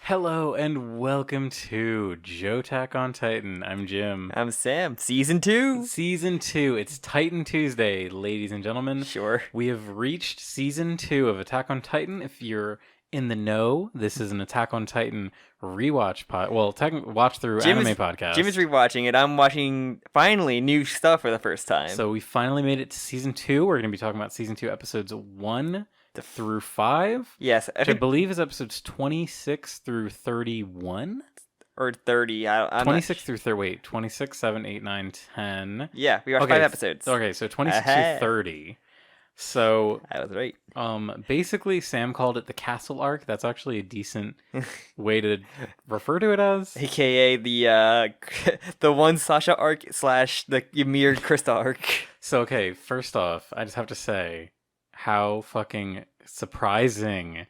Hello and welcome to Jo-ttack on Titan. I'm Jim. I'm Sam. Season 2. Season 2. It's Titan Tuesday, ladies and gentlemen. Sure. We have reached Season 2 of Attack on Titan. If you're in the know, this is an Attack on Titan rewatch watch through anime podcast. Jim is rewatching it. I'm watching, finally, new stuff for the first time. So we finally made it to Season 2. We're going to be talking about Season 2 episodes 1 through 5. Yes. Which I believe is episodes 26 through 31. Or 30. I'm 26 through 30. Wait, 26, 7, 8, 9, 10. Yeah, we watched 5 episodes. Okay, so 26 through 30. So that was right. Basically, Sam called it the castle arc. That's actually a decent way to refer to it as. AKA the one Sasha arc / the Ymir Krista arc. So, okay, first off, I just have to say how fucking surprising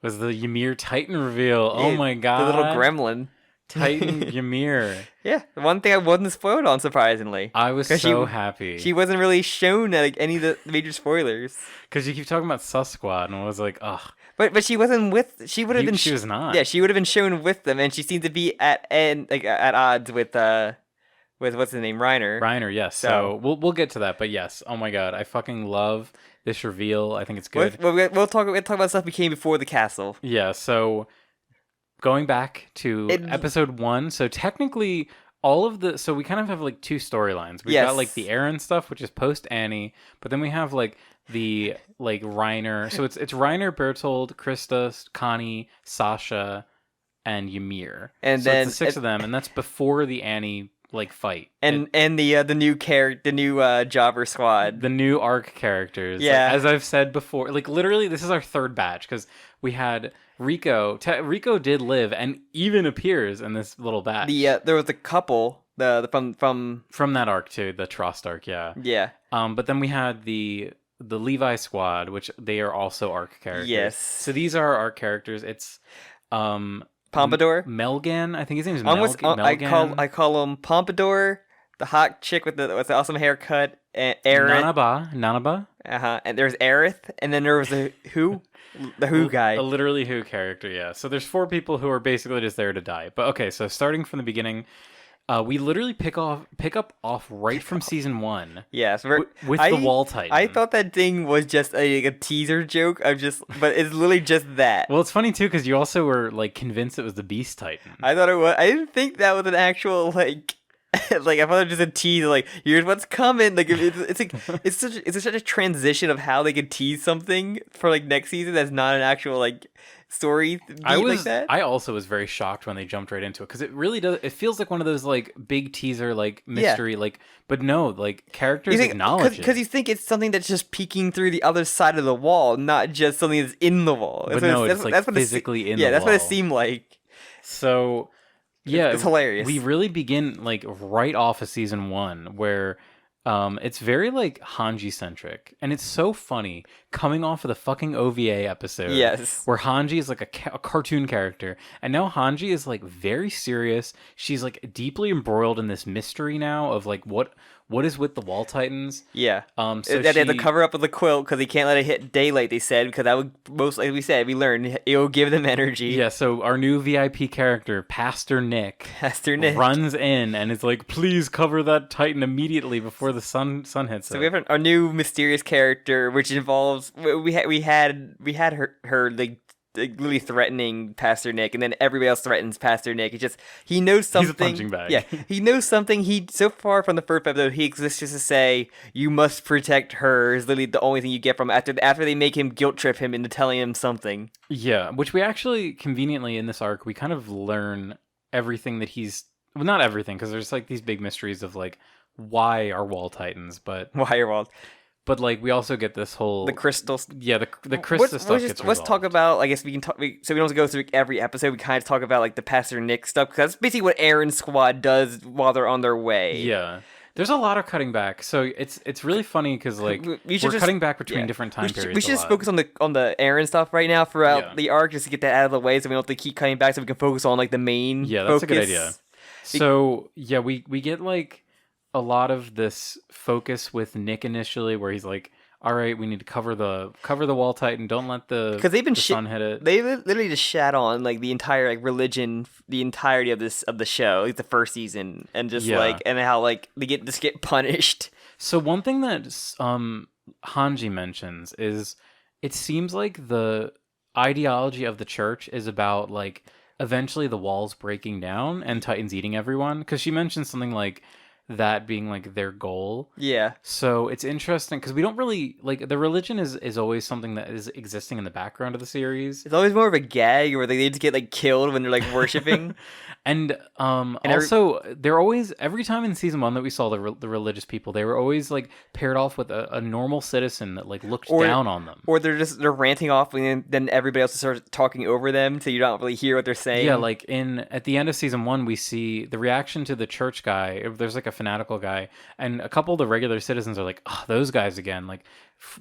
was the Ymir Titan reveal. Oh my god. The little gremlin. Titan Ymir. Yeah, the one thing I wasn't spoiled on, surprisingly. I was so happy. She wasn't really shown at any of the major spoilers. Because you keep talking about Sus Squad, and I was like, ugh. But she wasn't with. She would have been. She was not. Yeah, she would have been shown with them, and she seemed to be at odds with what's his name, Reiner. Reiner, yes. So we'll get to that, but yes. Oh my god, I fucking love this reveal. I think it's good. We'll talk about stuff we came before the castle. Yeah. So going back to episode 1, so technically so we kind of have like two storylines. We've got like the Eren stuff, which is post Annie, but then we have like the Reiner. So it's Reiner, Bertold, Krista, Connie, Sasha, and Ymir. And so then it's the 6 of them, and that's before the Annie fight. And the new Jobber squad. The new arc characters. Yeah. As I've said before, literally this is our third batch because we had Rico. Rico did live and even appears in this little batch. There was a couple from that arc too, the Trost arc, yeah. Yeah. But then we had the Levi squad, which they are also arc characters. Yes. So these are our arc characters. It's Pompadour? Melgan, I think his name is Melgan. I call him Pompadour, the hot chick with the awesome haircut, and Aerith. Nanaba. And there's Aerith, and then there was the Who guy. A literally Who character, yeah. So there's 4 people who are basically just there to die. But okay, so starting from the beginning, we literally pick up right from season 1. Yes, with the Wall Titan. I thought that thing was just a teaser joke. But it's literally just that. Well, it's funny too because you also were convinced it was the Beast Titan. I thought it was. I didn't think that was an actual I thought it was just a tease. Here's what's coming. It's such a transition of how they could tease something for next season that's not an actual story like that. I also was very shocked when they jumped right into it because it really does. It feels like one of those big teaser mystery but no, characters acknowledge it because you think it's something that's just peeking through the other side of the wall, not just something that's in the wall. But that's physically in the wall. Yeah, that's what it seemed like. So yeah, it's hilarious. We really begin right off of season 1 where it's very Hanji centric, and it's so funny coming off of the fucking OVA episode. Yes, where Hanji is a cartoon character, and now Hanji is very serious. She's deeply embroiled in this mystery now of what is with the Wall Titans. Yeah. So they had to cover up with the quilt because he can't let it hit daylight. They said because that would we learned it will give them energy. Yeah. So our new VIP character, Pastor Nick, runs in and is please cover that Titan immediately before the sun hits it. So we have our new mysterious character, which involves we had her literally threatening Pastor Nick, and then everybody else threatens Pastor Nick. He knows something. He's a punching bag. Yeah, he knows something. So far from the first episode, he exists just to say you must protect her. Is literally the only thing you get from after they make him guilt trip him into telling him something. Yeah, which we actually conveniently in this arc we kind of learn everything that not everything because there's these big mysteries of why are Wall Titans, but why are Wall. But we also get this whole the crystals. Yeah, the crystal stuff gets resolved. Let's talk about. I guess we can talk. So we don't go through every episode. We kind of talk about the Pastor Nick stuff because that's basically what Eren's squad does while they're on their way. Yeah, there's a lot of cutting back. So it's really funny because we're cutting back between different time periods. We should just focus on the Eren stuff right now throughout the arc just to get that out of the way, so we don't have to keep cutting back, so we can focus on the main. Yeah, that's a good idea. So yeah, we get a lot of this focus with Nick initially, where he's all right, we need to cover the wall tight and don't let because they've been the sun hit it. They literally just shat on like the entire like religion, the entirety of the show, like the first season, and just like and how like they get punished. So one thing that Hanji mentions is it seems like the ideology of the church is about like eventually the walls breaking down and Titans eating everyone, because she mentions something like that being like their goal. Yeah. So it's interesting because we don't really like the religion is always something that is existing in the background of the series. It's always more of a gag where they just get like killed when they're like worshiping. And also they're always, every time in season 1 that we saw the religious people, they were always like paired off with a normal citizen that like looked down on them, or they're ranting off and then everybody else starts talking over them, so you don't really hear what they're saying. Yeah, like at the end of season 1 we see the reaction to the church guy. There's like a fanatical guy, and a couple of the regular citizens are like, oh, those guys again. Like,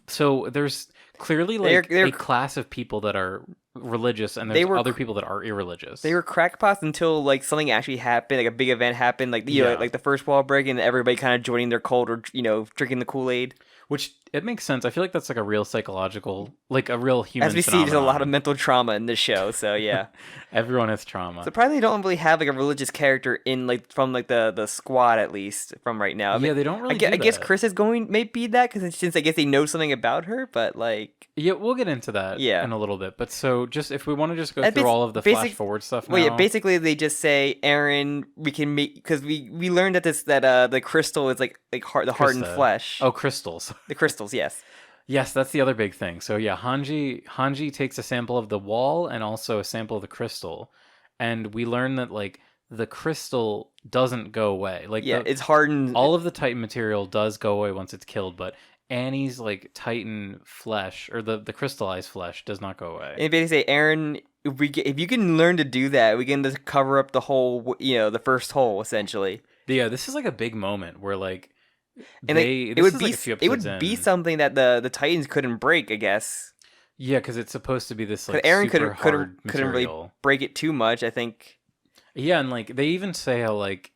so there's clearly like a class of people that are religious, and there's other people that are irreligious. They were crackpots until like something actually happened, like a big event happened, like you know, like the first wall break, and everybody kind of joining their cult or drinking the Kool-Aid. Which it makes sense. I feel like that's like a real psychological, like a real human. As we see, there's a lot of mental trauma in this show, so yeah. Everyone has trauma. So probably they don't really have like a religious character in like from like the squad, at least from right now. I mean, they don't really. I guess Chris is going may be that because since I guess they know something about her, but like we'll get into that in a little bit. But so just if we want to just go through all of the flash forward stuff now. Well, yeah, basically they just say, Aaron, we can make, because we learned that the crystal is like the hardened flesh. Oh, crystals. The crystals, yes. Yes, that's the other big thing. So yeah, Hanji takes a sample of the wall and also a sample of the crystal, and we learn that like the crystal doesn't go away. Like it's hardened. All of the Titan material does go away once it's killed, but Annie's like Titan flesh or the crystallized flesh does not go away. And they say, Aaron, if you can learn to do that, we can just cover up the whole, the first hole essentially. Yeah, this is like a big moment where like. And it would be something that the Titans couldn't break, I guess. Yeah, because it's supposed to be this like Aaron super couldn't really break it too much, I think. Yeah, and like they even say how like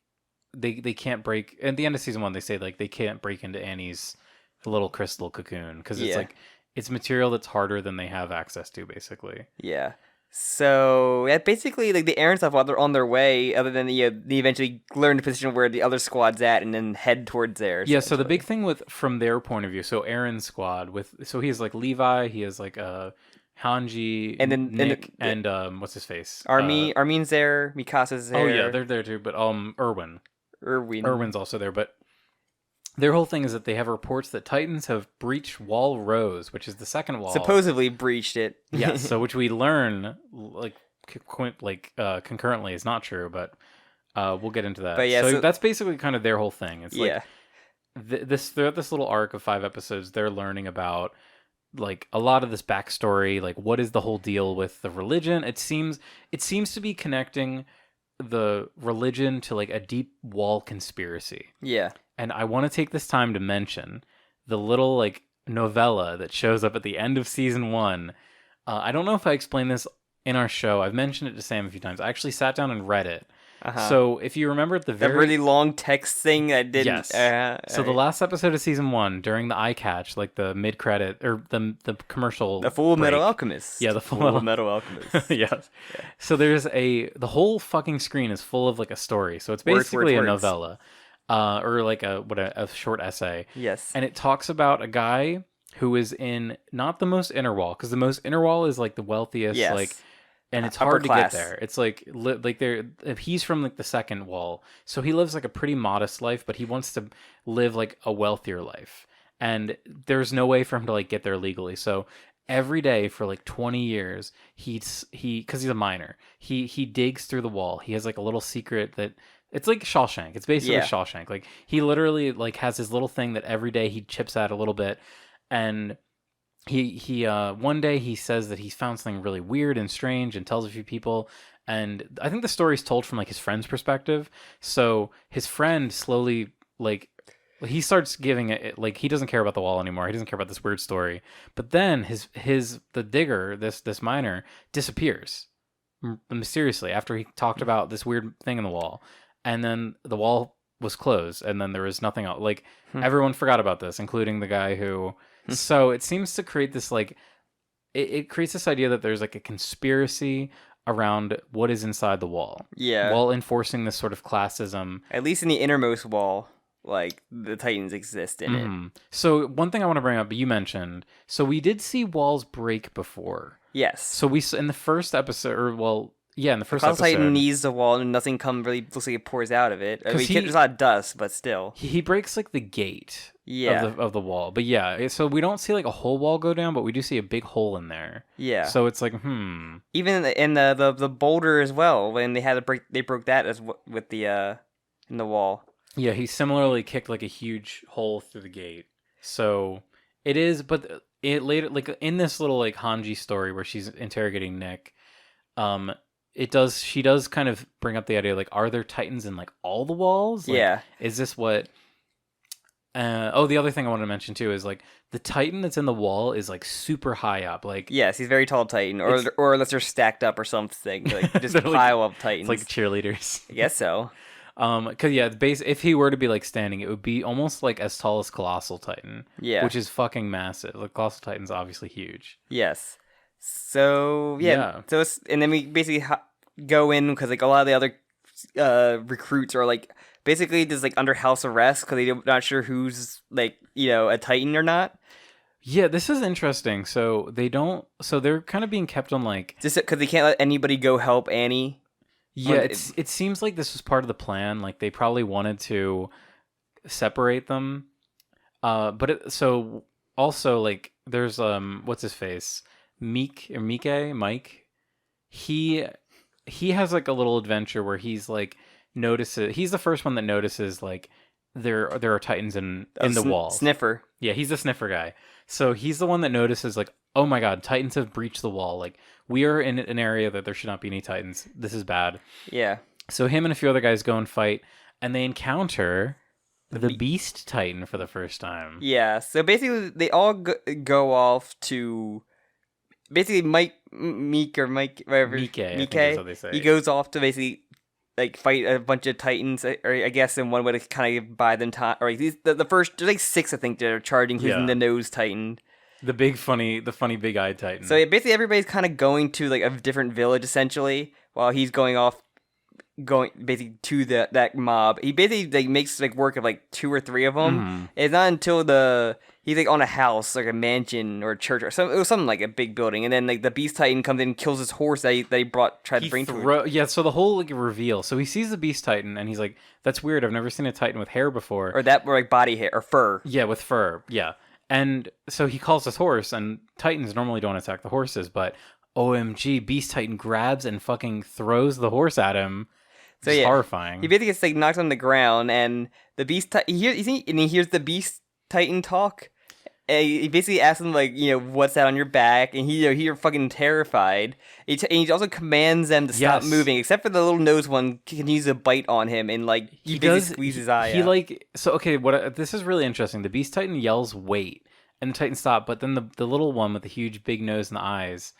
they can't break at the end of season 1. They say like they can't break into Annie's little crystal cocoon because it's like it's material that's harder than they have access to, basically. Yeah. So basically, like the Aaron stuff, while they're on their way, other than they eventually learn the position where the other squad's at, and then head towards there. Yeah. So the big thing from their point of view, so Aaron's squad so he has like Levi, he has like Hanji, and then Nick, and what's his face? Armin's there, Mikasa's there. Oh yeah, they're there too. But Irwin's also there, but. Their whole thing is that they have reports that Titans have breached Wall Rose, which is the second wall. Supposedly breached it. Yes, so which we learn concurrently is not true, but we'll get into that. But yeah, so that's basically kind of their whole thing. It's like throughout this little arc of 5 episodes, they're learning about like a lot of this backstory, like what is the whole deal with the religion. It seems to be connecting the religion to like a deep wall conspiracy. Yeah. And I want to take this time to mention the little like novella that shows up at the end of season 1. I don't know if I explained this in our show. I've mentioned it to Sam a few times. I actually sat down and read it. Uh-huh. So if you remember at the very... That really long text thing I didn't... Yes. So the last episode of season 1, during the eye catch, like the mid-credit, or the commercial The Full Metal Alchemist. Yeah, the Full Metal Alchemist. Yes. Yeah. So there's the whole fucking screen is full of like a story. So it's basically a novella. Or like a short essay. Yes. And it talks about a guy who is in not the most inner wall, because the most inner wall is like the wealthiest, like, and it's hard to get there. It's like he's from like the second wall, so he lives like a pretty modest life, but he wants to live like a wealthier life, and there's no way for him to like get there legally. So every day for like 20 years, because he's a miner, he digs through the wall. He has like a little secret that. It's like Shawshank. It's basically Shawshank. Like he literally like has his little thing that every day he chips at a little bit, and he one day he says that he's found something really weird and strange and tells a few people, and I think the story's told from like his friend's perspective. So his friend slowly like he starts giving it like he doesn't care about the wall anymore. He doesn't care about this weird story. But then the digger, this miner, disappears mysteriously after he talked about this weird thing in the wall. And then the wall was closed, and then there was nothing else. Like, everyone forgot about this, including the guy who So it seems to create this like it creates this idea that there's like a conspiracy around what is inside the wall. Yeah. While enforcing this sort of classism. At least in the innermost wall, like the Titans exist in it. So one thing I want to bring up, you mentioned, so we did see walls break before. Yes. So we in the first episode, or well, yeah, in the first episode, Titan needs the wall and nothing really looks like it pours out of it. I mean, there's a lot of dust, but still. He breaks like the gate. Yeah. Of the wall, but yeah, so we don't see like a whole wall go down, but we do see a big hole in there. Yeah. So it's like, Even in the boulder as well, when they broke that as with the in the wall. Yeah, he similarly kicked like a huge hole through the gate. So it is, but it later, like in this little like Hanji story where she's interrogating Nick, she does kind of bring up the idea like, are there Titans in like all the walls? Like, yeah. Is this what? The other thing I wanted to mention too is like the Titan that's in the wall is like super high up. Like yes, he's very tall Titan, or unless they're stacked up or something, like just pile up Titans. It's like cheerleaders. I guess so. Cause yeah, if he were to be like standing, it would be almost like as tall as Colossal Titan. Yeah, which is fucking massive. Like Colossal Titan's obviously huge. Yes. So yeah. So and then we basically go in because like a lot of the other recruits are like basically just like under house arrest because they're not sure who's like a Titan or not. Yeah, this is interesting. So they're kind of being kept on like just because they can't let anybody go help Annie. Yeah, it seems like this was part of the plan. Like they probably wanted to separate them. So also like there's what's his face? Mike. He has like a little adventure where he's like he's the first one that notices like there are Titans in the wall. Sniffer. Yeah, he's the sniffer guy. So he's the one that notices like, oh my god, Titans have breached the wall. Like we are in an area that there should not be any Titans. This is bad. Yeah. So him and a few other guys go and fight, and they encounter the Beast Titan for the first time. Yeah. So basically, they all go off to basically Mike, whatever. Mike, I think is what they say. He goes off to basically like fight a bunch of Titans, or I guess in one way to kind of buy them time. Or like the first, there's like 6 I think that are charging. Who's in the nose Titan. The funny big-eyed Titan. So basically, everybody's kind of going to like a different village essentially, while he's going basically to that mob. He basically like makes like work of like 2 or 3 of them. Mm-hmm. It's not until he's like on a house, like a mansion or a church or something. It was something like a big building, and then like the Beast Titan comes in and kills his horse that he tried to bring to him. Yeah, so the whole like reveal. So he sees the Beast Titan and he's like, "That's weird. I've never seen a Titan with hair before." Or like body hair or fur. Yeah, with fur. Yeah. And so he calls his horse, and Titans normally don't attack the horses, but OMG, Beast Titan grabs and fucking throws the horse at him. So it's horrifying. He basically gets like knocked on the ground, and the Beast Titan he hears the Beast Titan talk. And he basically asks him like, what's that on your back? And he's fucking terrified. He also commands them to stop moving, except for the little nose one continues to bite on him and like he basically squeezes his eye. This is really interesting. The Beast Titan yells "wait," and the Titan stop, but then the little one with the huge big nose and the eyes,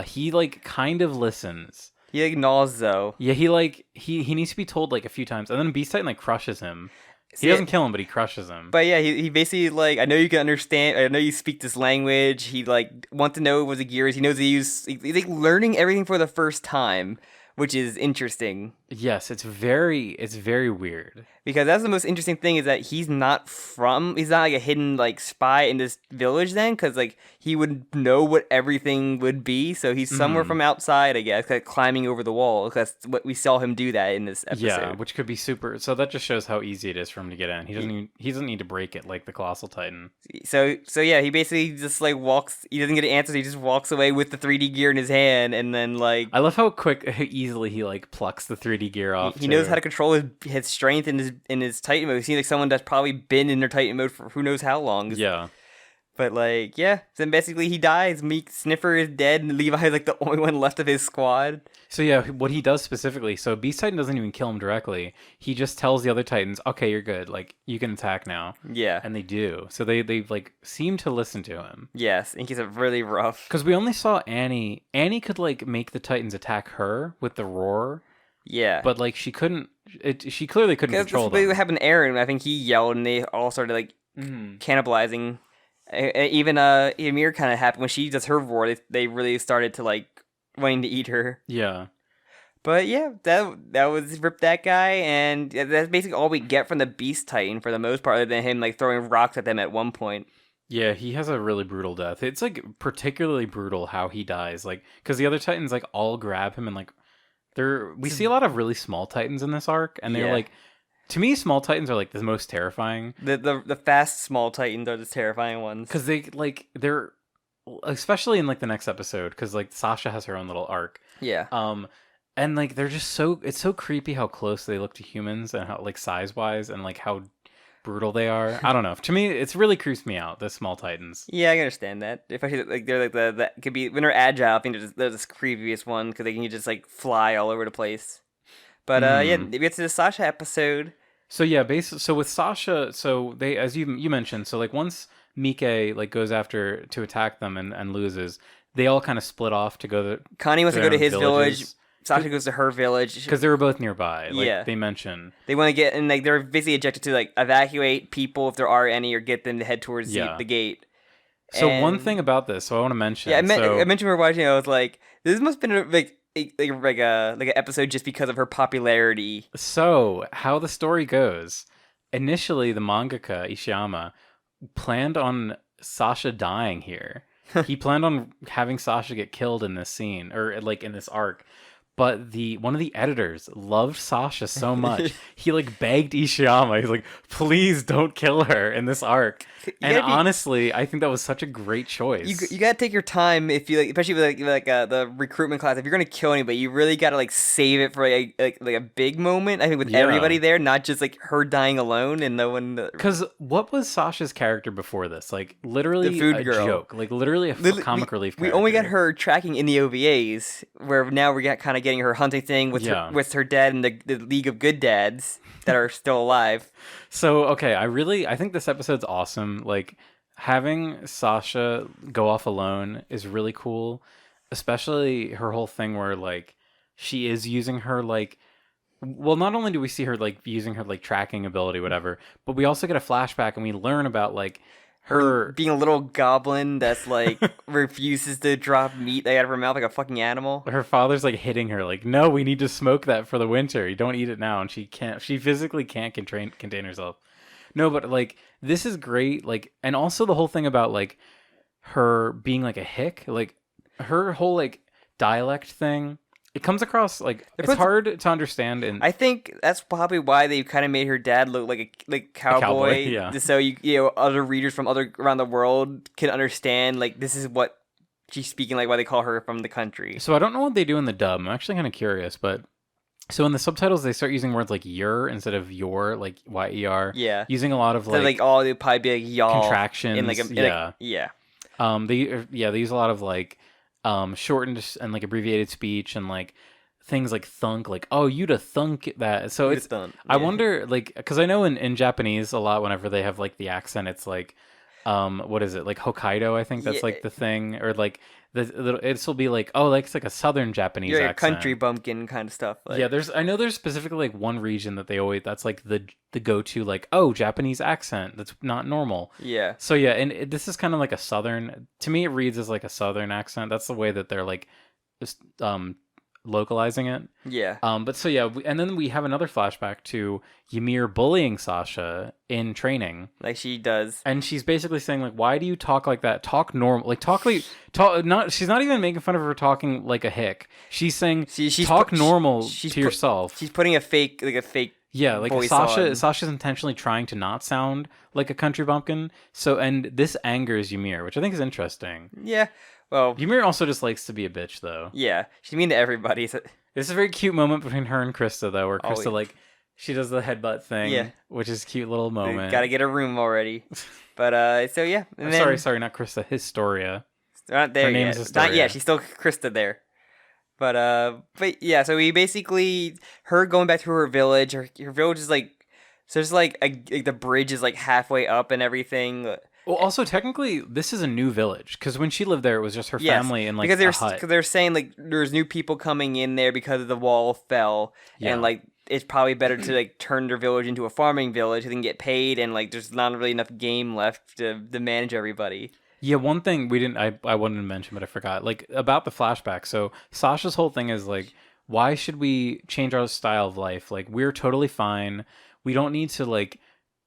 he like kind of listens. He like gnaws though. Yeah, he needs to be told like a few times, and then Beast Titan like crushes him. He doesn't kill him, but he crushes him. But yeah, he basically like, I know you can understand. I know you speak this language. He like wants to know what the gear is. He knows he's like learning everything for the first time, which is interesting. Yes, it's very weird. Because that's the most interesting thing is that he's not like a hidden like spy in this village then, because like he would know what everything would be. So he's somewhere from outside, I guess, like climbing over the wall. That's what we saw him do that in this episode. Yeah, which could be super. So that just shows how easy it is for him to get in. He doesn't need to break it like the Colossal Titan. So yeah, he basically just like walks. He doesn't get answers. He just walks away with the 3D gear in his hand, and then like I love how easily he like plucks the 3D gear off. He knows how to control his strength in his Titan mode. He seems like someone that's probably been in their Titan mode for who knows how long. Yeah. But like, yeah. Then basically he dies. Sniffer is dead, and Levi is like the only one left of his squad. So yeah, what he does specifically, so Beast Titan doesn't even kill him directly. He just tells the other Titans, "Okay, you're good. Like you can attack now." Yeah. And they do. So they like seem to listen to him. Yes, and he's really rough. Because we only saw Annie. Annie could like make the Titans attack her with the roar. Yeah. But like she couldn't. She clearly couldn't control them. What happened to Aaron. I think he yelled, and they all started like cannibalizing Even Ymir kind of happened when she does her roar. They really started to like wanting to eat her. Yeah. But yeah, that was Rip that guy, and that's basically all we get from the Beast Titan for the most part, other than him like throwing rocks at them at one point. Yeah, he has a really brutal death. It's like particularly brutal how he dies, like because the other Titans like all grab him and like we see a lot of really small Titans in this arc, and they're like, to me, small Titans are like the most terrifying. The fast small Titans are the terrifying ones because they're especially in like the next episode, because like Sasha has her own little arc. Yeah. And like they're just it's so creepy how close they look to humans and how like size wise and like how brutal they are. I don't know. To me, it's really creeps me out, the small Titans. Yeah, I can understand that. Especially like they're like the could be when they're agile. I think they're the creepiest one because they can just like fly all over the place. But yeah, we get to the Sasha episode. So yeah, so with Sasha, so they, as you mentioned, so like once Mike like goes after to attack them and loses, they all kind of split off to go. Connie wants to go to his village. Sasha goes to her village because they were both nearby. Like, yeah, they mention they want to get, and like they're basically objected to like evacuate people if there are any, or get them to head towards the gate. So one thing about this, so I want to mention. Yeah, I mentioned we were watching. I was like, this must have been like an episode just because of her popularity. So how the story goes, initially the mangaka Ishiyama planned on Sasha dying here. He planned on having Sasha get killed in this scene, or like in this arc. But one of the editors loved Sasha so much, he like begged Ishiyama. He's like, "Please don't kill her in this arc." And honestly, I think that was such a great choice. You gotta take your time if you like, especially with like the recruitment class. If you're gonna kill anybody, you really gotta like save it for like a big moment. I think with everybody there, not just like her dying alone and no one. Because what was Sasha's character before this? Like literally the food girl. Joke, like literally a comic relief character. We only got her tracking in the OVAs, where now we got kind of getting her hunting thing with her dad and the League of Good Dads that are still alive. So okay, I think this episode's awesome. Like having Sasha go off alone is really cool, especially her whole thing where like she is using her like, well, not only do we see her like using her like tracking ability, whatever, but we also get a flashback and we learn about like her being a little goblin that's like refuses to drop meat out of her mouth like a fucking animal. Her father's like hitting her like, no, we need to smoke that for the winter. You don't eat it now. And she physically can't contain herself. No, but like this is great. Like, and also the whole thing about like her being like a hick, like her whole like dialect thing. It comes across like it's hard to understand, and I think that's probably why they kind of made her dad look like a cowboy, yeah. So you know other readers from around the world can understand like this is what she's speaking like. Why they call her from the country. So I don't know what they do in the dub. I'm actually kind of curious, but so in the subtitles they start using words like "your" instead of "your," like "yer." Yeah, using a lot of like all they probably be like y'all contractions. in like yeah. They use a lot of like shortened and like abbreviated speech and like things like thunk, like, oh, you'd have thunk that. So it's I wonder, like, because I know in Japanese a lot whenever they have like the accent, it's like what is it, like Hokkaido, I think that's like the thing, or like it'll be like, oh, like it's like a southern Japanese accent, country bumpkin kind of stuff. Like. Yeah, I know there's specifically like one region that they always, that's like the go-to, like, oh, Japanese accent that's not normal. Yeah. So yeah, and this is kind of like a southern, to me it reads as like a southern accent. That's the way that they're like just localizing it. Yeah. But so yeah, and then we have another flashback to Ymir bullying Sasha in training, like she does, and she's basically saying like, "Why do you talk like that? Talk normal, like talk not." She's not even making fun of her talking like a hick. She's saying, "Talk normal to yourself." She's putting a fake. Yeah, like Sasha's intentionally trying to not sound like a country bumpkin. So, and this angers Ymir, which I think is interesting. Yeah. Well, Ymir also just likes to be a bitch, though. Yeah, she's mean to everybody. So. This is a very cute moment between her and Krista, though, where Krista like she does the headbutt thing, which is a cute little moment. Got to get a room already. But so yeah. And sorry, not Krista. Historia. Not there her name yet. is Historia. Not yet. She's still Krista there. But yeah. So we basically her going back to her village. Her village is like, so there's like the bridge is like halfway up and everything. Well, also technically, this is a new village because when she lived there, it was just her family and like a hut. Because they're saying like there's new people coming in there because the wall fell, and like it's probably better to like turn their village into a farming village so they can get paid, and like there's not really enough game left to manage everybody. Yeah, one thing I wanted to mention, but I forgot, like about the flashback. So Sasha's whole thing is like, why should we change our style of life? Like we're totally fine. We don't need to like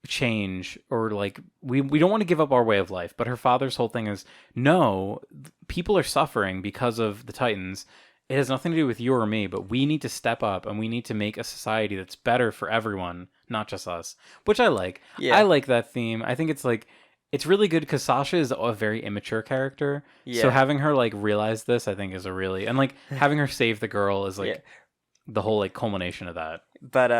change or like we don't want to give up our way of life. But her father's whole thing is, no, people are suffering because of the Titans. It has nothing to do with you or me, but we need to step up and we need to make a society that's better for everyone, not just us. Which I like. Yeah. I like that theme. I think it's like it's really good because Sasha is a very immature character. Yeah. So having her like realize this, I think, is a really and like having her save the girl is like the whole like culmination of that. But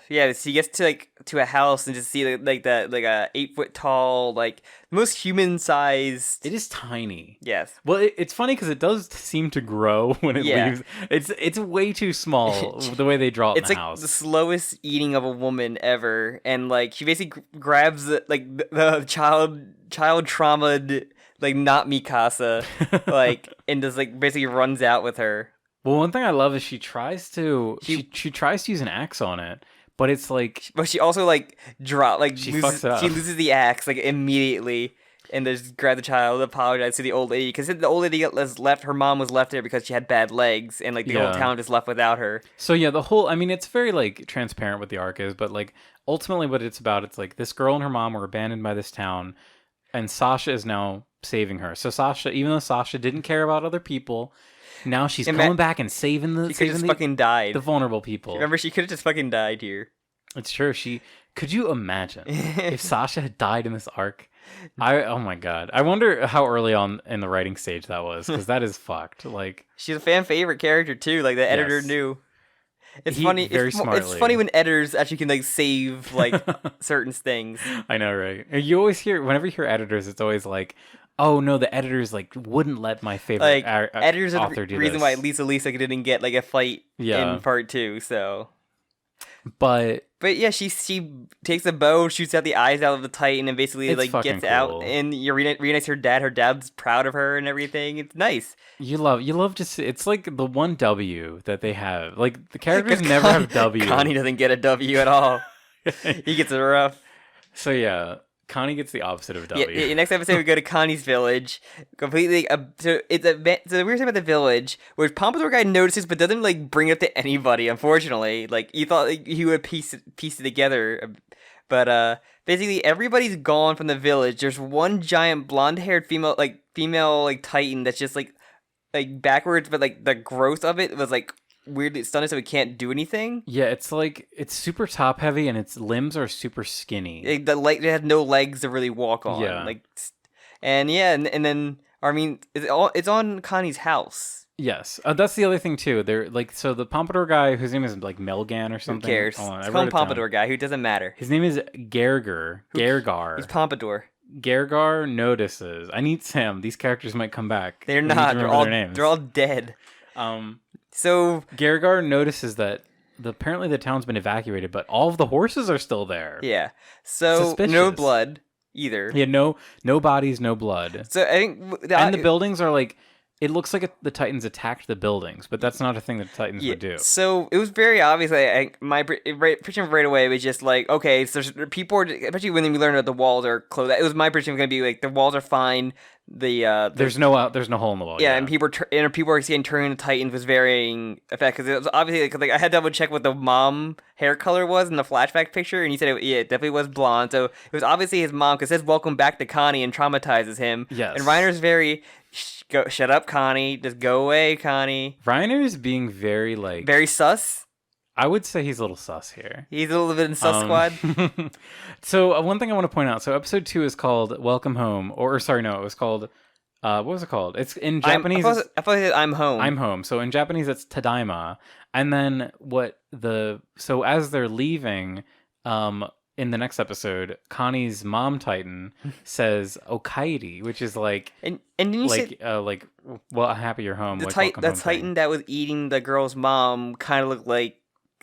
yeah, she gets to a house and just see like that like a 8-foot tall like most human sized. It is tiny. Yes. Well, it's funny because it does seem to grow when it leaves. It's way too small the way they draw it in the house. It's like the slowest eating of a woman ever, and like she basically grabs the child traumaed like not Mikasa like and just like basically runs out with her. Well, one thing I love is she tries to use an axe on it, but it's like. But she also like fucks it up. She loses the axe like immediately, and just grab the child, apologize to the old lady because the old lady was left. Her mom was left there because she had bad legs, and like the whole town just left without her. So yeah, it's very like transparent what the arc is, but like ultimately what it's about, it's like this girl and her mom were abandoned by this town, and Sasha is now saving her. So Sasha, even though Sasha didn't care about other people. Now she's coming back and saving the vulnerable people. Remember, she could have just fucking died here. It's true. Could you imagine if Sasha had died in this arc? Oh my god. I wonder how early on in the writing stage that was, because that is fucked. Like she's a fan favorite character too. Like the editor knew. It's funny. It's funny when editors actually can like save like certain things. I know, right? You always hear whenever you hear editors, it's always like. Oh no, the editors like wouldn't let my favorite editors author are do the reason this. why Lisa didn't get like a fight in part 2. So, but yeah, she takes a bow, shoots out the eyes out of the Titan, and basically like gets cool. out and reunites her dad. Her dad's proud of her and everything. It's nice. You love to see. It's like the one W that they have. Like the characters never have W. Connie doesn't get a W at all. He gets it rough. So yeah. Connie gets the opposite of W. Yeah, next episode we go to Connie's village. Completely. So the weird thing about the village, which Pompadour guy notices but doesn't like bring it up to anybody. Unfortunately, like you thought like, he would piece it together, but basically everybody's gone from the village. There's one giant blonde-haired female Titan that's just like backwards, but like the growth of it was like. Weirdly stunted so it can't do anything. Yeah, it's like it's super top heavy and its limbs are super skinny. It have no legs to really walk on. Yeah. And then it's on Connie's house. Yes, that's the other thing too. They're like so the Pompadour guy whose name is like Melgan or something. Who cares? It's called Pompadour guy. Who doesn't matter. His name is Gergar. He's Pompadour. Gergar notices. I need Sam. These characters might come back. They're not. They're all dead. So Gergar notices that apparently the town's been evacuated, but all of the horses are still there. Yeah. So suspicious. No blood either. Yeah, no bodies, no blood. So I think and the buildings are like it looks like the Titans attacked the buildings, but that's not a thing that the Titans would do. So it was very obvious. My prediction right away was just like, okay, so people are, especially when we learned that the walls are closed. It was my prediction going to be like the walls are fine. There's no hole in the wall. Yeah, and people are seeing turning the Titans was varying effect because it was obviously like I had to double check what the mom hair color was in the flashback picture, and he said it definitely was blonde. So it was obviously his mom because it says "Welcome back to Connie" and traumatizes him. Yes, and Reiner's very. Shut up, Connie. Just go away, Connie. Reiner's being very very sus. I would say he's a little sus here. He's a little bit in sus squad. So one thing I want to point out. So episode 2 is called "Welcome Home," or sorry, no, it was called. What was it called? It's in Japanese. I thought it said "I'm home." I'm home. So in Japanese, it's "Tadaima," and then so as they're leaving, in the next episode, Connie's mom Titan says "Okairi," which is like and then you well, happy you're home. The Titan that was eating the girl's mom kind of looked like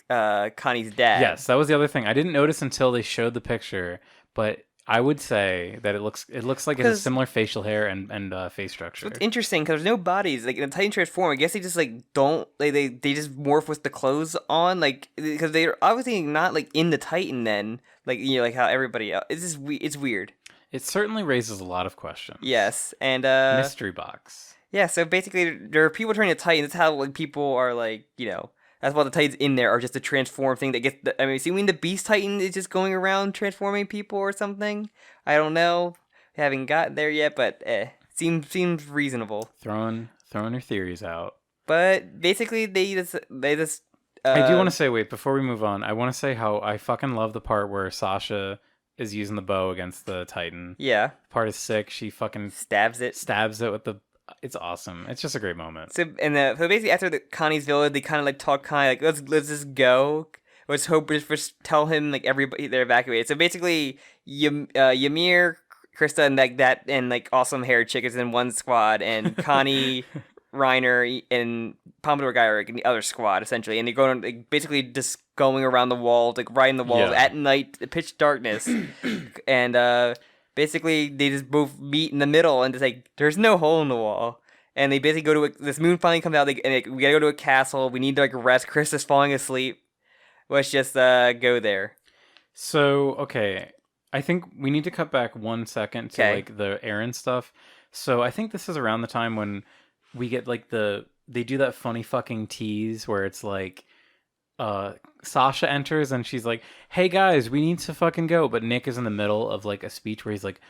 Connie's dad. Yes, that was the other thing I didn't notice until they showed the picture, but I would say that it looks like it has similar facial hair and face structure. It's interesting because there's no bodies. Like in the Titan transform, I guess they just like don't they just morph with the clothes on, like because they're obviously not like in the Titan then, like like how everybody else. It's just it's weird. It certainly raises a lot of questions. Yes, and mystery box. Yeah, so basically there are people turning to Titan. That's how like people are like That's why the Titans in there are just a transform thing that gets. The Beast Titan is just going around transforming people or something. I don't know. Haven't got there yet, but seems reasonable. Throwing your theories out. But basically, they just. I do want to say, wait, before we move on, I want to say how I fucking love the part where Sasha is using the bow against the Titan. Yeah. The part is sick. She fucking stabs it with the. It's awesome. It's just a great moment. So basically after Connie's village, they kind of like talk Connie like let's just go. Let's hope just tell him like everybody they're evacuated. So basically, Ymir, Krista, and like that and like awesome hair chick is in one squad, and Connie, Reiner, and Pompadour guy are in the other squad essentially, and they're going like, basically just going around the walls, like riding the walls at night, pitch darkness, and basically, they just both meet in the middle and just like, there's no hole in the wall. And they basically go to this moon finally comes out, we gotta go to a castle. We need to like rest. Chris is falling asleep. Let's just go there. So, okay. I think we need to cut back 1 second to like the Eren stuff. So I think this is around the time when we get like they do that funny fucking tease where it's like, Sasha enters and she's like, hey guys, we need to fucking go, but Nick is in the middle of like a speech where he's like,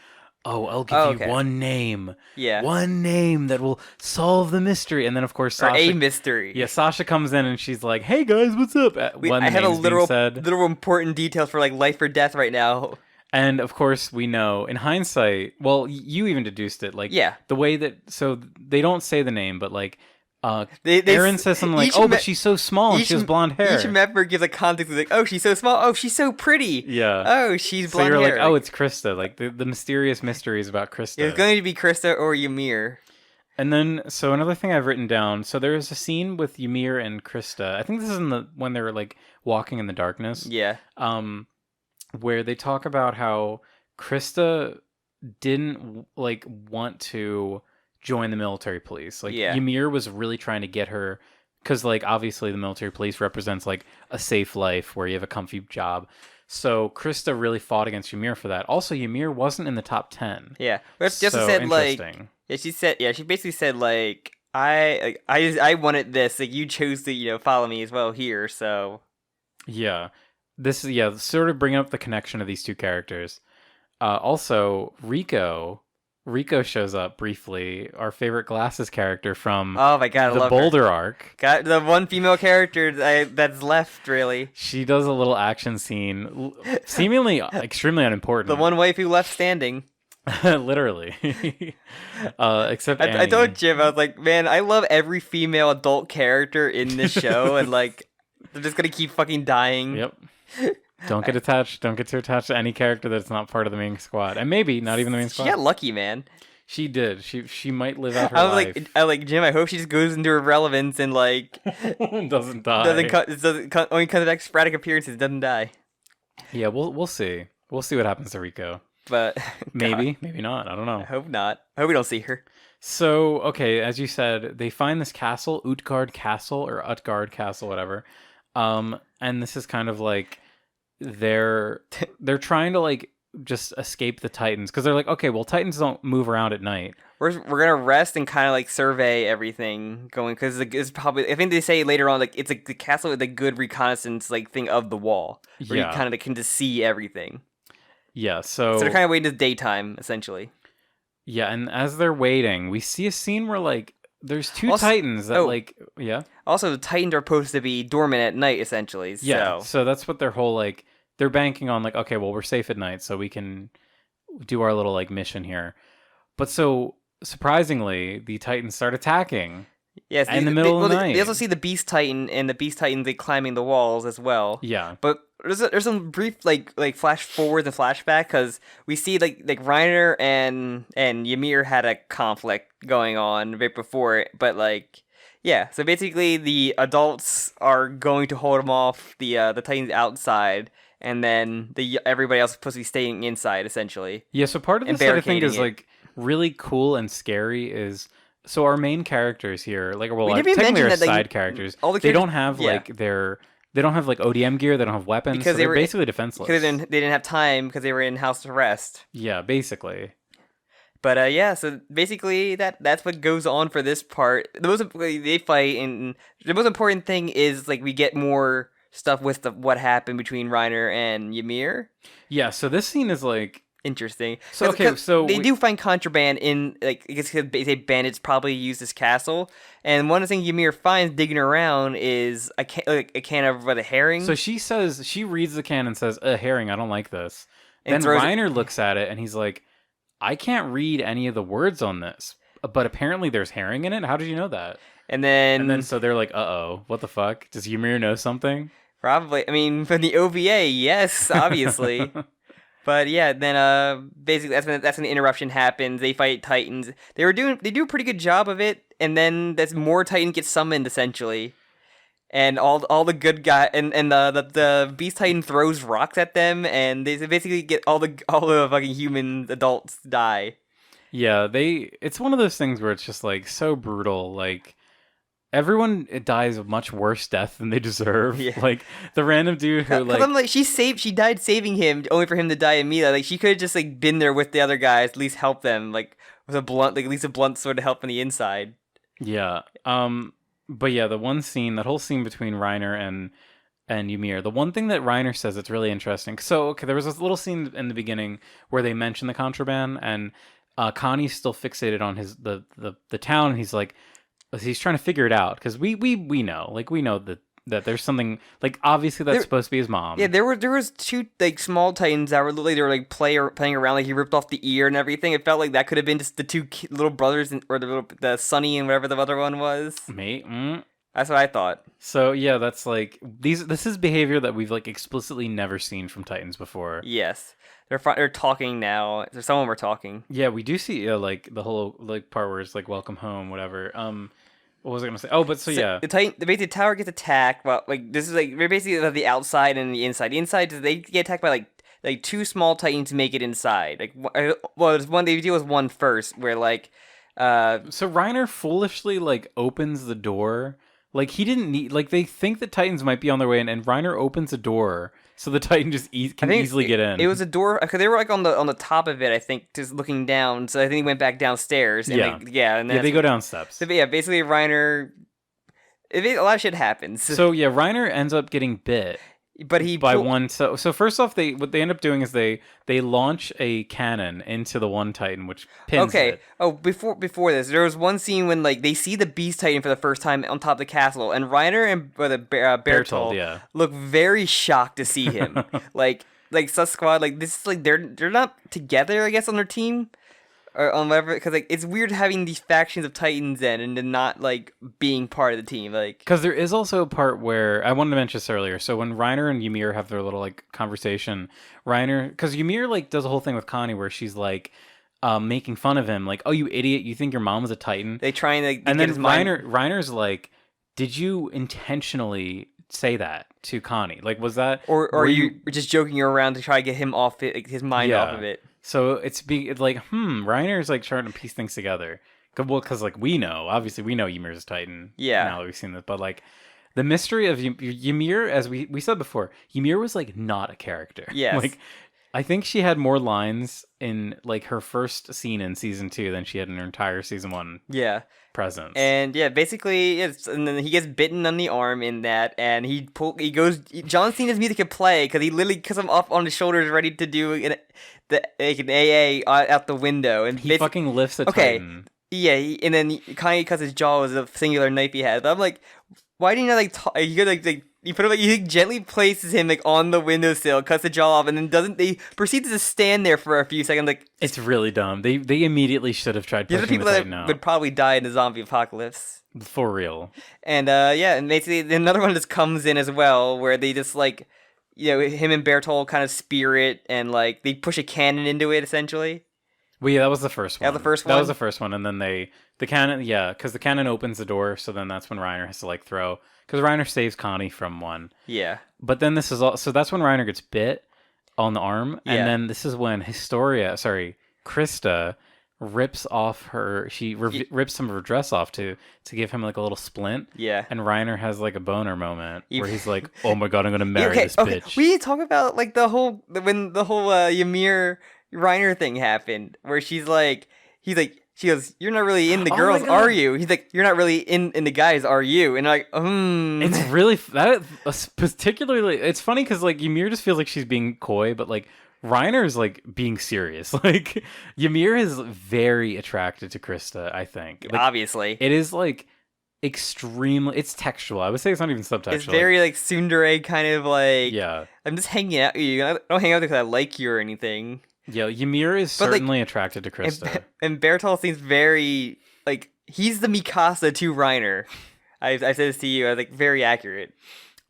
I'll give you one name, one name that will solve the mystery, and then of course Sasha, or a mystery, Sasha comes in and she's like, hey guys, what's up? I have a literal important details for like life or death right now. And of course, we know in hindsight, well, you even deduced it, like the way that, so they don't say the name, but like Eren says something like, but she's so small and she has blonde hair. Each member gives a context like, oh, she's so small, oh, she's so pretty. Yeah. Oh, she's blonde hair. So you're like, oh, it's Krista. Like the mysterious mysteries about Krista. It's going to be Krista or Ymir. And then, so another thing I've written down, so there's a scene with Ymir and Krista. I think this is when they were like walking in the darkness. Yeah. Where they talk about how Krista didn't like want to join the military police. Like Ymir was really trying to get her, because like obviously the military police represents like a safe life where you have a comfy job. So Krista really fought against Ymir for that. Also, Ymir wasn't in the top 10. Yeah, but just said like, she basically said like, I wanted this. Like you chose to follow me as well here. So yeah, this is sort of bringing up the connection of these two characters. Also, Rico shows up briefly, our favorite glasses character from the Boulder arc. Got the one female character that's left, really. She does a little action scene, seemingly extremely unimportant. The one wife who left standing. Literally. Except Annie. I told Jim, I was like, man, I love every female adult character in this show, and like, they're just gonna keep fucking dying. Yep. Don't get attached. Don't get too attached to any character that's not part of the main squad, and maybe not even the main squad. She got lucky, man. She did. She might live out her life. I like Jim. I hope she just goes into irrelevance and like doesn't die. Only comes back sporadic appearances. Doesn't die. Yeah, we'll see. We'll see what happens to Rico. But maybe not. I don't know. I hope not. I hope we don't see her. So okay, as you said, they find this castle, Utgard Castle or Utgard Castle, whatever. And this is kind of like they're trying to like just escape the Titans because they're like, okay, well, Titans don't move around at night. We're gonna rest and kind of like survey everything going because it's probably, I think they say later on, like it's like the castle with a good reconnaissance like thing of the wall where you kind of can just see everything. Yeah, so they're kind of waiting to daytime essentially. Yeah, and as they're waiting, we see a scene where like there's two Titans that Also, the Titans are supposed to be dormant at night essentially. So. Yeah, so that's what their whole like. They're banking on like, okay, well, we're safe at night, so we can do our little like mission here. But so surprisingly, the Titans start attacking. Yes, in the middle of the night. They also see the Beast Titan and the Beast Titan climbing the walls as well. Yeah, but there's some brief like flash forward and flashback because we see like Reiner and Ymir had a conflict going on right before it, but like. Yeah, so basically the adults are going to hold them off, the Titans outside, and then everybody else is supposed to be staying inside essentially. Yeah, so part of this that I think is like really cool and scary is so our main characters here, like technically our side characters, they don't have like they don't have like ODM gear, they don't have weapons, because they're basically defenseless. Because they didn't have time because they were in house arrest. Yeah, basically. But so basically that's what goes on for this part. They fight, and the most important thing is like we get more stuff with what happened between Reiner and Ymir. Yeah, so this scene is like interesting. So they do find contraband in like I guess they say bandits probably use this castle, and one of the things Ymir finds digging around is a can of a herring. So she reads the can and says, "A herring, I don't like this." And then Reiner looks at it and he's like, I can't read any of the words on this, but apparently there's herring in it. How did you know that? And then so they're like, uh-oh, what the fuck? Does Ymir know something? Probably. I mean, from the OVA, yes, obviously. But yeah, then basically that's when the interruption happens. They fight Titans. They do a pretty good job of it, and then that's more Titans get summoned essentially. And all the good guy and the Beast Titan throws rocks at them, and they basically get all the fucking human adults die. Yeah, it's one of those things where it's just like so brutal. Like everyone dies a much worse death than they deserve. Yeah. Like the random dude who like I'm like she died saving him only for him to die immediately. Like she could have just like been there with the other guys, at least help them like with a blunt, like at least a blunt sword to help on the inside. Yeah. But yeah, that whole scene between Reiner and Ymir, the one thing that Reiner says that's really interesting. So, okay, there was this little scene in the beginning where they mention the contraband, and Connie's still fixated on the town, and he's like, he's trying to figure it out, because we know, like, we know that there's something, like, obviously that's supposed to be his mom. Yeah, there was two, like, small Titans that were literally, they were, like, playing around, like, he ripped off the ear and everything. It felt like that could have been just the two little brothers, or the Sonny and whatever the other one was. Mate, That's what I thought. So, yeah, that's, like, this is behavior that we've, like, explicitly never seen from Titans before. Yes. They're talking now. Some of them are talking. Yeah, we do see, like, the whole, like, part where it's, like, welcome home, whatever. What was I gonna say? Oh, but so yeah, the tower gets attacked. Well, like this is like we're basically the outside and the inside. The inside, they get attacked by like two small Titans to make it inside. Like, well, there's one they deal with one first, where like, so Reiner foolishly like opens the door. Like he didn't need. Like they think the Titans might be on their way in, and Reiner opens a door so the Titan just can easily get in. It was a door because they were like on the top of it, I think, just looking down. So I think he went back downstairs. And and then they go down steps. So yeah, basically Reiner. A lot of shit happens. So yeah, Reiner ends up getting bit. But one. So first off, what they end up doing is they launch a cannon into the one Titan, which pins it. Oh, before this, there was one scene when like they see the Beast Titan for the first time on top of the castle, and Reiner and Bertolt look very shocked to see him. like Sus Squad, like this is like they're not together, I guess, on their team. Or on whatever, because like it's weird having these factions of Titans and not like being part of the team, like because there is also a part where I wanted to mention this earlier. So when Reiner and Ymir have their little like conversation, because Ymir like does a whole thing with Connie where she's like making fun of him, like, "Oh, you idiot! You think your mom was a Titan?" They try and and then Reiner's like, "Did you intentionally say that to Connie? Like, was that or you just joking around to try to get him off it, like, his mind off of it?" So it's like, Reiner's like trying to piece things together. Well, because like we know Ymir's a Titan. Yeah. Now that we've seen this, but like the mystery of Ymir, as we said before, Ymir was like not a character. Yes. Like I think she had more lines in like her first scene in season 2 than she had in her entire season 1. Yeah. Presence. And yeah, basically, and then he gets bitten on the arm in that, and John Cena's music can play because he literally cuts him up on his shoulders, ready to do an AA out the window, and he fucking lifts a Titan. Yeah, and then Kanye cuts his jaw with a singular knife he had. But I'm like, why didn't you you could like you put him he gently places him like on the windowsill, cuts the jaw off, and then they proceed to just stand there for a few seconds. Like it's really dumb. They immediately should have tried pushing the Titan out. These are people that would probably die in the zombie apocalypse. For real. And and basically another one just comes in as well, where they just like, him and Bertolt kind of spear it, and like they push a cannon into it essentially. Well, yeah, that was the first one. That was the first one? That was the first one, and then the cannon, yeah, because the cannon opens the door, so then that's when Reiner has to, like, throw, because Reiner saves Connie from one. Yeah. But then this is all, so that's when Reiner gets bit on the arm, and then this is when Krista rips off rips some of her dress off to give him, like, a little splint. Yeah. And Reiner has, like, a boner moment where he's like, "Oh my god, I'm gonna marry this bitch." We talk about, like, when the whole Ymir Reiner thing happened, where she goes, "You're not really into girls, are you?" He's like, "You're not really into guys, are you?" And I'm like, It's really particularly. It's funny because, like, Ymir just feels like she's being coy, but, like, Reiner is, like, being serious. Like, Ymir is very attracted to Krista, I think. Like, obviously, it is, like, extremely. It's textual. I would say it's not even subtextual. It's very, like, tsundere kind of, like, yeah. I'm just hanging out with you. I don't hang out because I like you or anything. Yeah, Ymir is certainly attracted to Krista. And Bertolt seems very, like, he's the Mikasa to Reiner. I said this to you. I was like, very accurate.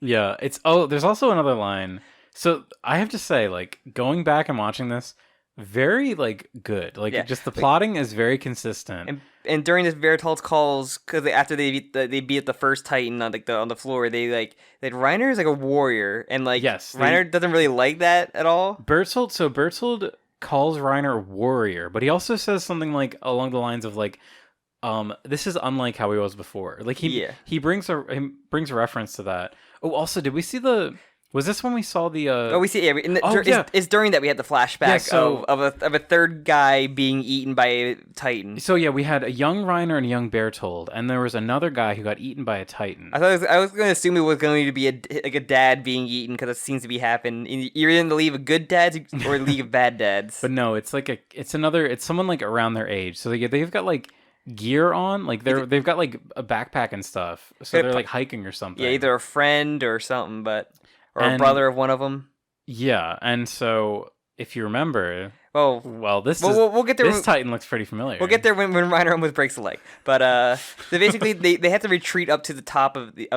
Yeah, there's also another line. So I have to say, like, going back and watching this, very, like, good. Like, just the plotting is very consistent. And during this, Bertolt calls, because after they beat the first Titan on, like, on the floor, that Reiner is like a warrior, and, like, Reiner doesn't really like that at all. Bertolt calls Reiner warrior, but he also says something, like, along the lines of, like, this is unlike how he was before. Like, he brings a reference to that. Oh, also, did we see was this when we saw the? We see. Yeah, it's during that we had the flashback of a third guy being eaten by a Titan. So yeah, we had a young Reiner and a young Bertolt, and there was another guy who got eaten by a Titan. I was going to assume it was going to be a dad being eaten because it seems to be happening. You're in the League of Good Dads or League of Bad Dads. But no, it's someone, like, around their age. So they've got, like, gear on, like they've got, like, a backpack and stuff. So they're, like, hiking or something. Yeah, either a friend or something, or a brother of one of them. Yeah, and so if you remember, we'll get there. This Titan looks pretty familiar. We'll get there when Reiner almost breaks a leg. But so basically they have to retreat up to the top of the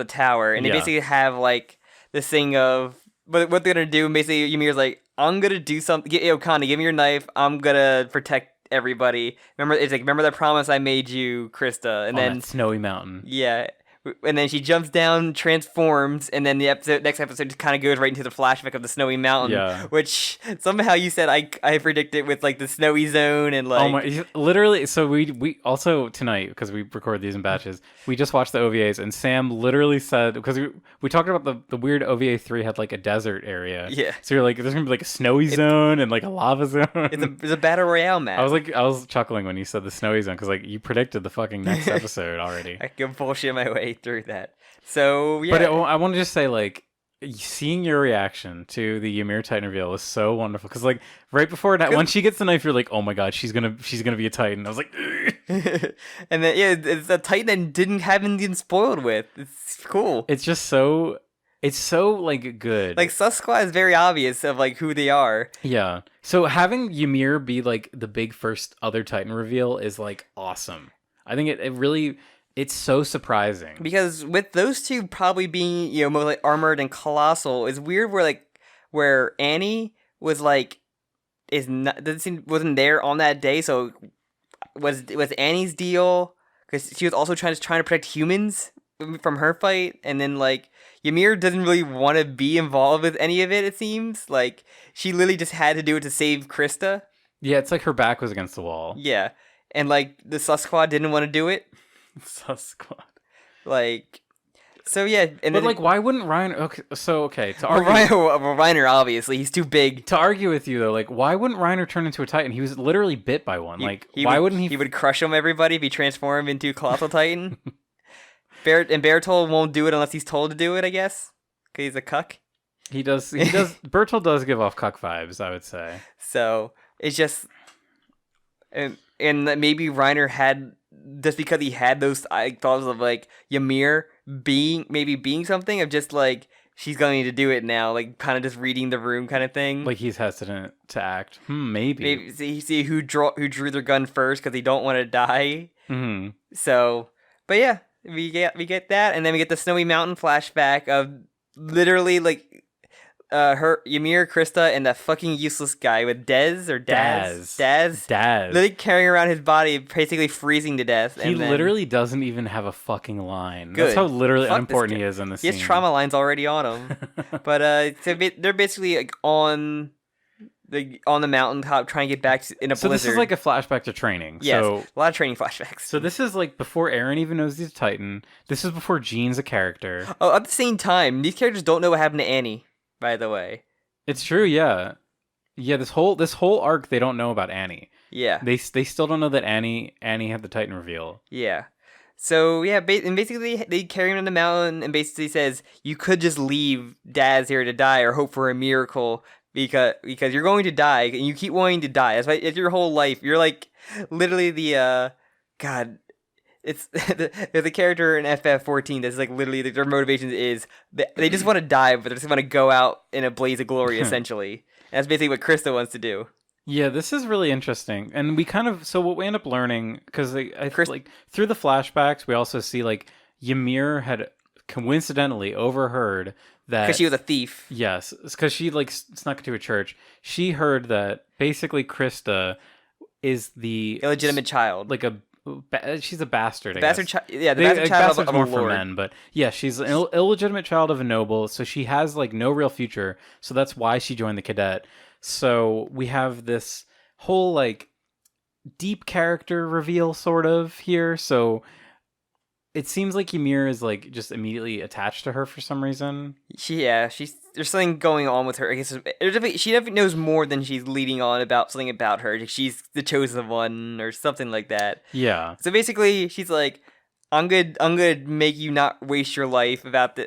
tower, and they basically have, like, this thing of what they're gonna do. And basically, Ymir's like, "I'm gonna do something. Connie, give me your knife. I'm gonna protect everybody. Remember that promise I made you, Krista." And then that snowy mountain. Yeah. And then she jumps down, transforms, and then the next episode just kind of goes right into the flashback of the snowy mountain, which somehow you said I predicted with, like, the snowy zone and, like... Oh my, literally, so we also tonight, because we record these in batches, we just watched the OVAs, and Sam literally said, because we talked about the weird OVA 3 had, like, a desert area. Yeah. So you're like, there's going to be, like, a snowy zone and, like, a lava zone. It's a battle royale map. I was chuckling when you said the snowy zone, because, like, you predicted the fucking next episode already. I can bullshit my way through that. So yeah, but I want to just say, like, seeing your reaction to the Ymir Titan reveal was so wonderful, because, like, right before that, when she gets the knife, you're like, oh my god, she's gonna be a Titan. I was like, and then it's a Titan that haven't been spoiled with. It's cool. It's just so like good. Like, Sasquatch is very obvious of, like, who they are. Yeah. So having Ymir be, like, the big first other Titan reveal is, like, awesome. I think it really. It's so surprising. Because with those two probably being, more, like, armored and colossal, it's weird where Annie was, like, wasn't there on that day, so was Annie's deal, because she was also trying to protect humans from her fight, and then, like, Ymir doesn't really want to be involved with any of it seems. Like, she literally just had to do it to save Krista. Yeah, it's like her back was against the wall. Yeah. And, like, the Sasquatch didn't want to do it. Sasquatch. Like, so yeah, but, like, why wouldn't Reiner? Okay, to argue. Reiner, obviously, he's too big. To argue with you though, like, why wouldn't Reiner turn into a Titan? He was literally bit by one. Why wouldn't he? He would crush everybody if he transformed into a colossal Titan. And Bertolt won't do it unless he's told to do it, I guess, because he's a cuck. He does. Bertolt does give off cuck vibes, I would say. So it's just, and maybe Reiner had. Just because he had those thoughts of, like, Ymir being something, of just, like, she's going to do it now, like, kind of just reading the room kind of thing. Like, he's hesitant to act. Maybe see who drew their gun first because they don't want to die. Mm-hmm. So, but yeah, we get that, and then we get the snowy mountain flashback of literally, like, Ymir, Krista, and that fucking useless guy with Daz. Daz. Literally carrying around his body, basically freezing to death. He literally doesn't even have a fucking line. Good. That's how literally unimportant he is in the scene. He has trauma lines already on him. But so they're basically like on the mountaintop trying to get back in a blizzard. So this is like a flashback to training. Yes, so, a lot of training flashbacks. So this is like before Eren even knows he's a Titan. This is before Jean's a character. Oh, at the same time, these characters don't know what happened to Annie, by the way. It's true, yeah. Yeah, this whole arc they don't know about Annie. Yeah. They still don't know that Annie had the Titan reveal. Yeah. So yeah, and basically they carry him on the mountain and basically says you could just leave Daz here to die or hope for a miracle. Because you're going to die, and you keep wanting to die. That's why it's your whole life. You're like literally the God. It's there's a character in FF14 that's like literally their motivation is they just want to die, but they just want to go out in a blaze of glory. Essentially, and that's basically what Krista wants to do. Yeah, this is really interesting, and we kind of what we end up learning because like through the flashbacks, we also see like Ymir had coincidentally overheard that because she was a thief. Yes, because she like snuck into a church. She heard that basically Krista is the illegitimate child, like she's a bastard. The bastard child of a more lord. For men, but yeah, she's an illegitimate child of a noble, so she has like no real future. So that's why she joined the cadet. So we have this whole like deep character reveal sort of here. So it seems like Ymir is like just immediately attached to her for some reason. There's something going on with her. I guess she definitely knows more than she's leading on about something about her. She's the chosen one or something like that. Yeah. So basically, she's like, I'm gonna make you not waste your life about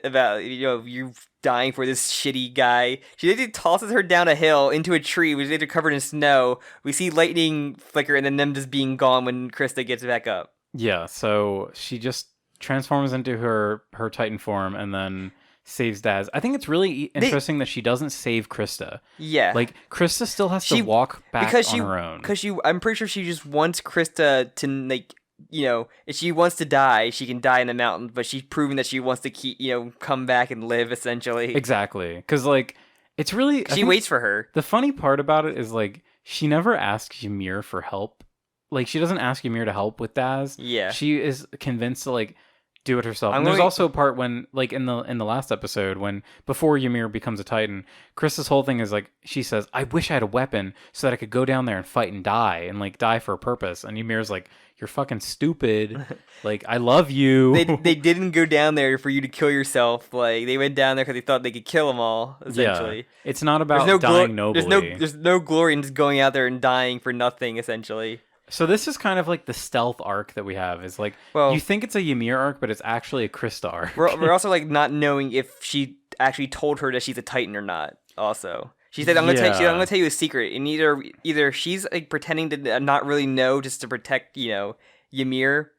you dying for this shitty guy. She literally tosses her down a hill into a tree, which is later covered in snow. We see lightning flicker and then them just being gone when Krista gets back up. Yeah. So she just transforms into her Titan form and then saves Daz. I think it's really interesting that she doesn't save Krista. Yeah. Like, Krista still has to walk back on her own. I'm pretty sure she just wants Krista to, like, if she wants to die, she can die in the mountain, but she's proving that she wants to keep, come back and live, essentially. Exactly. Because, like, it's really... She waits for her. The funny part about it is, like, she never asks Ymir for help. Like, she doesn't ask Ymir to help with Daz. Yeah. She is convinced to, like, do it herself. And there's also a part when, like, in the last episode, when before Ymir becomes a Titan, Krista's whole thing is like, she says, I wish I had a weapon so that I could go down there and fight and die, and like die for a purpose. And Ymir's like, you're fucking stupid. Like, I love you. They didn't go down there for you to kill yourself. Like, they went down there because they thought they could kill them all. Essentially, yeah. It's not about dying nobly. There's no glory in just going out there and dying for nothing. Essentially. So this is kind of like the stealth arc that we have. Is like, you think it's a Ymir arc, but it's actually a Krista arc. We're also like not knowing if she actually told her that she's a Titan or not. Also, she said, "I'm gonna tell you a secret." And either she's like pretending to not really know just to protect Ymir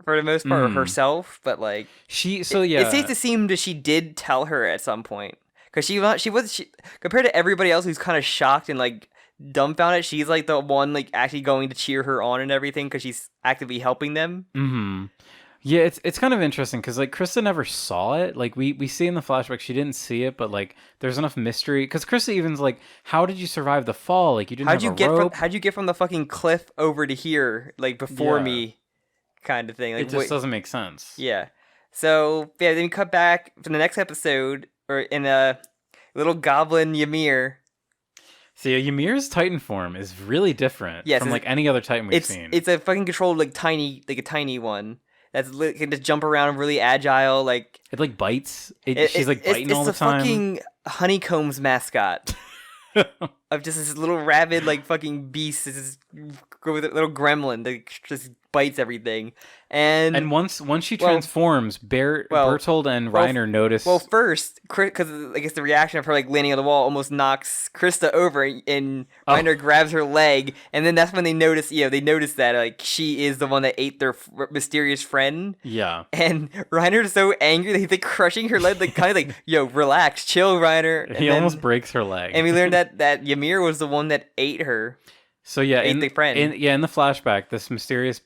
for the most part, or herself. But like it seems to seem that she did tell her at some point because she compared to everybody else who's kind of shocked and like dumbfounded, she's like the one like actually going to cheer her on and everything because she's actively helping them. Mm-hmm. Yeah, it's kind of interesting because like Krista never saw it. Like we see in the flashback she didn't see it, but like there's enough mystery because Krista even's like, how did you survive the fall? Like you didn't have a rope. How'd you get from the fucking cliff over to here like before me, kind of thing? Like, it just doesn't make sense. Yeah. So then we cut back for the next episode, or in a little goblin Ymir. See, Ymir's Titan form is really different from like any other Titan we've seen. It's a fucking controlled like a tiny one that's can just jump around really agile. Like it like bites. She's like biting all the time. It's a fucking Honeycombs mascot of just this little rabid like fucking beast. This little gremlin that just bites everything. And once she transforms, Bertold and Reiner notice. Well, first, because I guess the reaction of her like landing on the wall almost knocks Krista over, and Reiner grabs her leg, and then that's when they notice. They notice that like she is the one that ate their mysterious friend. Yeah. And Reiner's so angry that he's like crushing her leg, like kind of like, "Yo, relax, chill, Reiner." And he almost breaks her leg. And we learned that Ymir was the one that ate her. So yeah, in the flashback, this mysterious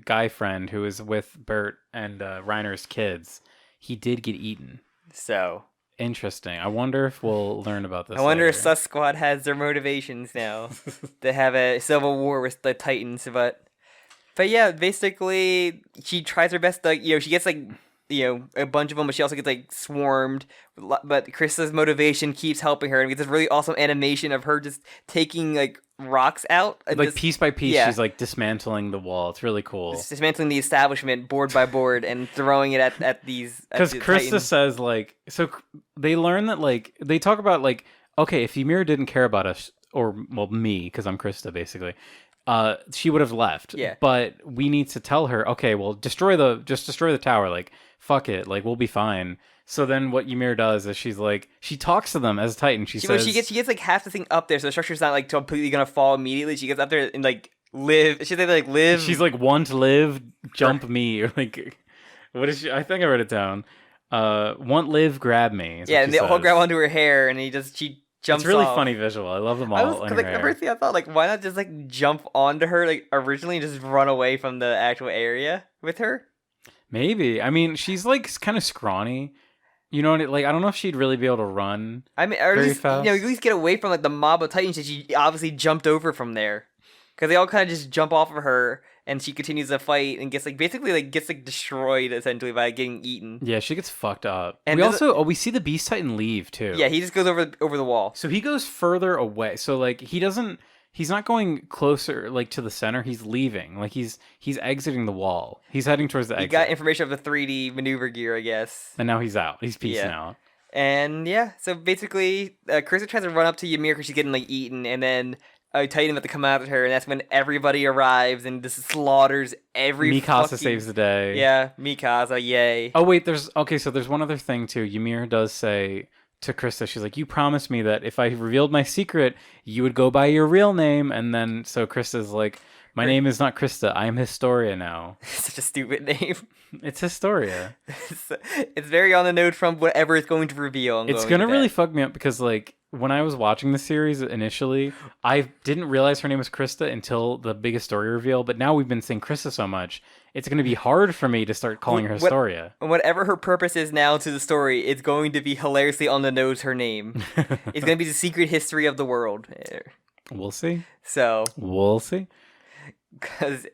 guy friend who is with Bert and Reiner's kids, he did get eaten. So Interesting. I wonder if we'll learn about this I wonder if later. Sus Squad has their motivations now to have a civil war with the Titans, but yeah, basically she tries her best to, she gets like, a bunch of them, but she also gets like swarmed. But Krista's motivation keeps helping her, and we get this really awesome animation of her just taking like rocks out, and Like piece by piece, she's like dismantling the wall. It's really cool. Dismantling the establishment board by board and throwing it at these. Because Krista Titans. says like, so they learn that like they talk about like, okay, if Ymir didn't care about us, or well me, because I'm Krista basically, she would have left. Yeah. But we need to tell her, okay, well destroy the tower. Like fuck it, like we'll be fine. So then what Ymir does is she talks to them as a Titan. She says she gets like half the thing up there, so the structure's not like completely gonna fall immediately. She gets up there and like live. She's like live. She's like, one to live, jump me, or like, what is she? I think I wrote it down. Want live, grab me. Yeah, and they all grab onto her hair, and she jumps. It's really off. funny visual. I love them all. The first thing I thought, like, why not just like jump onto her like originally, and just run away from the actual area with her? Maybe. I mean, she's like kind of scrawny. You know, like I don't know if she'd really be able to run. I mean, or at least, at least get away from like the mob of Titans that she obviously jumped over from there, because they all kind of just jump off of her, and she continues to fight and gets like basically gets destroyed essentially by getting eaten. Yeah, she gets fucked up. And we see the Beast Titan leave too. Yeah, he just goes over the wall. So he goes further away. So like he's not going closer like to the center. He's leaving. Like he's exiting the wall. He's heading towards the exit. He got information of the 3D maneuver gear, I guess. And now he's out. He's peacing out. And yeah, so basically, Krista tries to run up to Ymir because she's getting like eaten, and then Titan about to come out at her, and that's when everybody arrives and just slaughters every. Mikasa saves the day. Yeah, Mikasa, yay. Oh wait, there's one other thing too. Ymir does say to Krista, she's like, you promised me that if I revealed my secret, you would go by your real name. And then so Krista's like, my name is not Krista, I am Historia now. Such a stupid name. It's Historia. It's very on the nose from whatever it's going to reveal. It's gonna really fuck me up because like when I was watching the series initially, I didn't realize her name was Krista until the biggest story reveal. But now we've been saying Krista so much, it's going to be hard for me to start calling her Historia. Whatever her purpose is now to the story, it's going to be hilariously on the nose her name. It's going to be the secret history of the world. We'll see. So. We'll see. Because,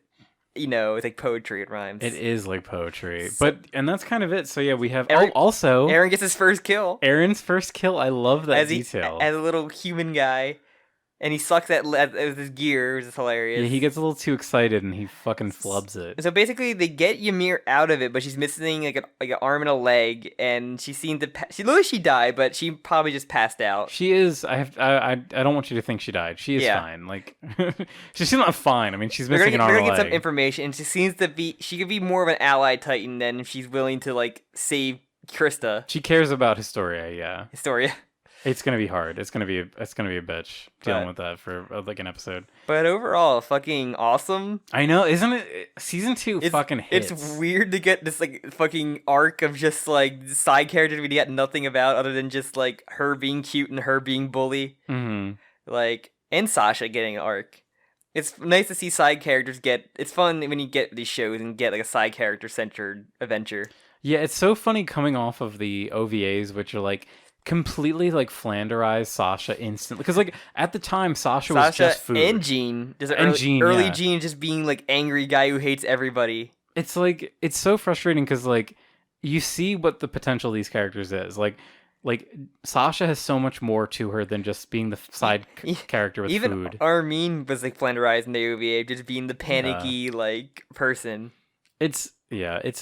it's like poetry, it rhymes. It is like poetry. And that's kind of it. So yeah, we have... also... Eren gets his first kill. Aaron's first kill. I love that detail. As a little human guy. And he sucks at his gear, which is hilarious. Yeah, he gets a little too excited and he fucking flubs it. So basically, they get Ymir out of it, but she's missing like an arm and a leg, and she seemed to. She looks like she died, but she probably just passed out. She is. I don't want you to think she died. She is fine. Like she's not fine. I mean, she's missing an arm and a leg. We're gonna get some information, and she seems to be. She could be more of an allied Titan than if she's willing to like save Krista. She cares about Historia. Yeah. Historia. It's gonna be hard. It's gonna be a bitch dealing with that for like an episode. But overall, fucking awesome. I know, isn't it? Season 2 fucking hits. It's weird to get this like fucking arc of just like side characters we get nothing about other than just like her being cute and her being bully. Mm-hmm. Like and Sasha getting an arc. It's nice to see side characters get. It's fun when you get these shows and get like a side character centered adventure. Yeah, it's so funny coming off of the OVAs, which are like. Completely like Flanderized Sasha instantly because like at the time Sasha was just food. And Jean, early Jean just being like angry guy who hates everybody. It's like it's so frustrating because like you see what the potential of these characters is like Sasha has so much more to her than just being the side character with even food. Armin was like Flanderized in the OVA, just being the panicky like person. It's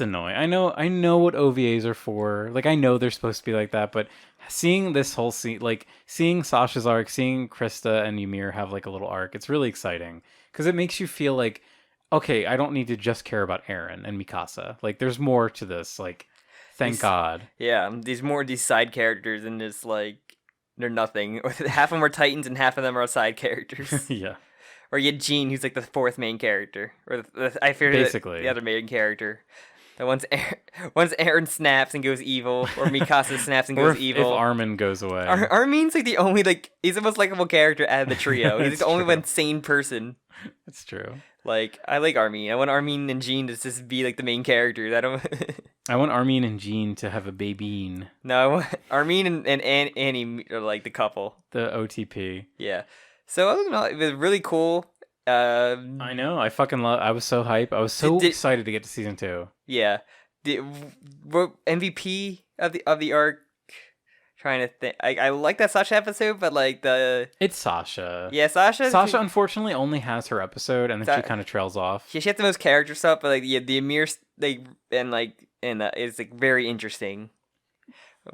annoying. I know what OVAs are for. Like I know they're supposed to be like that, but seeing this whole scene, like seeing Sasha's arc, seeing Krista and Ymir have like a little arc, it's really exciting because it makes you feel like, okay, I don't need to just care about Eren and Mikasa. Like there's more to this. Like, thank God. Yeah, there's more of these side characters and just like they're nothing. Half of them are Titans and half of them are side characters. Yeah. Or you get Jean, who's like the fourth main character, or I fear basically the other main character. That once Eren snaps and goes evil, or Mikasa snaps and goes evil. If Armin goes away, Armin's like the only he's the most likable character out of the trio. He's the only one sane person. That's true. Like I like Armin. I want Armin and Jean to just be like the main characters. I don't. I want Armin and Jean to have a baby. No, I want Armin and Annie are like the couple. The OTP. Yeah. So other than all, it was really cool. I know. I fucking love. I was so hype. I was so excited to get to season 2. Yeah. MVP of the arc. Trying to think. I like that Sasha episode, but like it's Sasha. Yeah, Sasha. Sasha unfortunately only has her episode, and then she kind of trails off. She has the most character stuff, but like the Ymir it's like very interesting.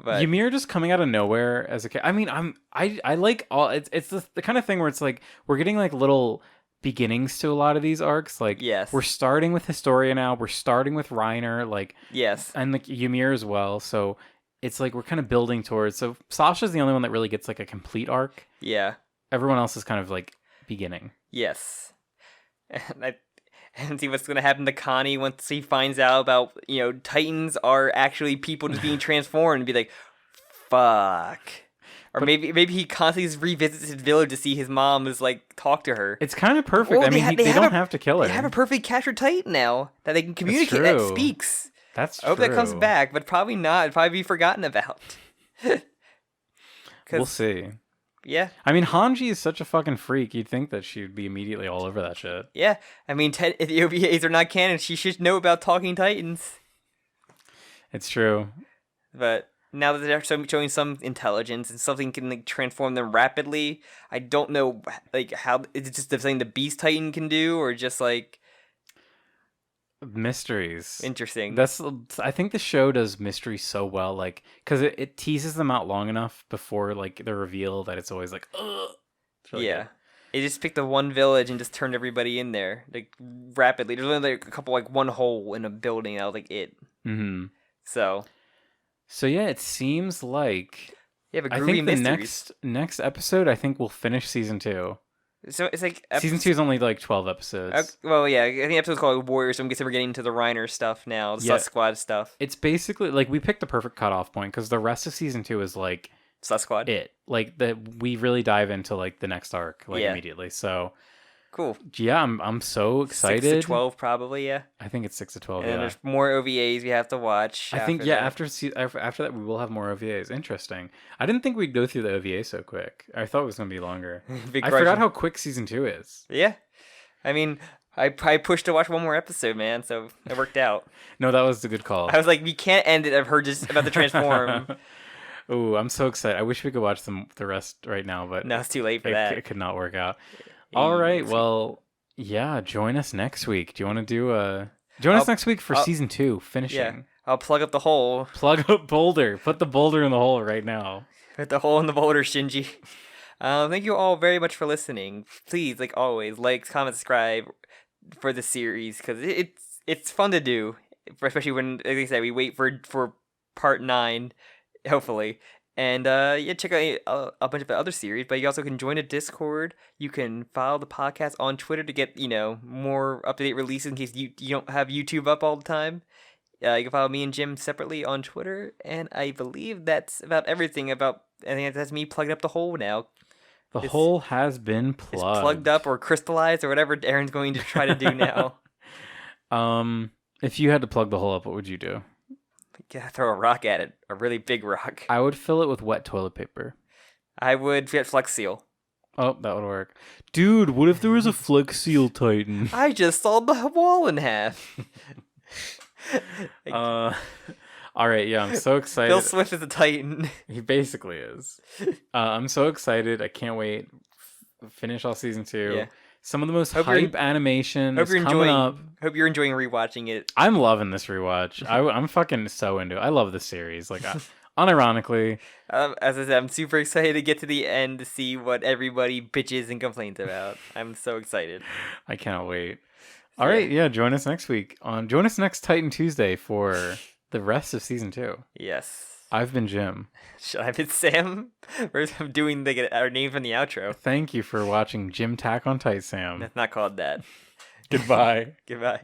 But Ymir just coming out of nowhere as a. I mean, I like all. It's the kind of thing where it's like we're getting like little beginnings to a lot of these arcs. Like, yes, we're starting with Historia now. We're starting with Reiner. Like, yes, and like Ymir as well. So it's like we're kind of building towards. So Sasha's the only one that really gets like a complete arc. Yeah, everyone else is kind of like beginning. Yes, and see what's going to happen to Connie once he finds out about, Titans are actually people just being transformed and be like, fuck. Or maybe he constantly revisits his village to see his mom is like talk to her. It's kind of perfect. I mean, they don't have to kill her. They have a perfect captured Titan now that they can communicate, that speaks. That's true. I hope that comes back, but probably not. It'd probably be forgotten about. We'll see. Yeah. I mean, Hanji is such a fucking freak. You'd think that she'd be immediately all over that shit. Yeah. I mean, if the OVAs are not canon, she should know about talking Titans. It's true. But now that they're showing some intelligence and something can like transform them rapidly, I don't know like how is it just something the Beast Titan can do, or just like mysteries. Interesting. I think the show does mysteries so well, like because it teases them out long enough before like the reveal that it's always like, ugh. Really good. It just picked the one village and just turned everybody in there like rapidly. There's only like a couple like one hole in a building. That was like it. Mm-hmm. So yeah, it seems like I think the next episode I think we'll finish season 2. So it's like season 2 is only like 12 episodes. Well, yeah, I think the episode's called Warriors. So I'm guessing we're getting into the Reiner stuff now, the Sus Squad stuff. It's basically like we picked the perfect cutoff point because the rest of season 2 is like Sus Squad. We really dive into like the next arc immediately. So cool. Yeah, I'm so excited. 6 to 12 probably. Yeah. I think it's 6 to 12. And then there's more OVAs we have to watch. I think after that we will have more OVAs. Interesting. I didn't think we'd go through the OVA so quick. I thought it was gonna be longer. I forgot how quick season 2 is. Yeah. I mean, I pushed to watch one more episode, man, so it worked out. No, that was a good call. I was like, we can't end it of her just about to transform. Ooh, I'm so excited. I wish we could watch the rest right now, but no, it's too late for that. It could not work out. All right, well, yeah, join us next week. Do you want to do join us next week for season 2, finishing? Yeah, I'll plug up the hole. Plug up Boulder. Put the boulder in the hole right now. Put the hole in the boulder, Shinji. Thank you all very much for listening. Please, like always, like, comment, subscribe for the series, because it's fun to do, especially when, like I said, we wait for part 9, hopefully. And check out a bunch of other series, but you also can join a Discord. You can follow the podcast on Twitter to get, more up-to-date releases in case you don't have YouTube up all the time. You can follow me and Jim separately on Twitter, and I believe that's about everything I think that's me plugging up the hole now. The hole has been plugged. It's plugged up or crystallized or whatever Aaron's going to try to do now. If you had to plug the hole up, what would you do? Yeah, throw a rock at it. A really big rock. I would fill it with wet toilet paper. I would get Flex Seal. Oh, that would work. Dude, what if there was a Flex Seal Titan? I just sawed the wall in half. All right, yeah, I'm so excited. Bill Swift is a Titan. He basically is. I'm so excited. I can't wait. Finish all season 2. Yeah. Some of the most hype animation is coming up. Hope you're enjoying rewatching it. I'm loving this rewatch. I'm fucking so into it. I love this series. Like, unironically. As I said, I'm super excited to get to the end to see what everybody bitches and complains about. I'm so excited. I can't wait. All right, yeah, join us next week. Join us next Titan Tuesday for the rest of season 2. Yes. I've been Jim. I've been Sam. I'm doing our name from the outro. Thank you for watching Jo-ttack on Tight Sam. It's not called that. Goodbye. Goodbye.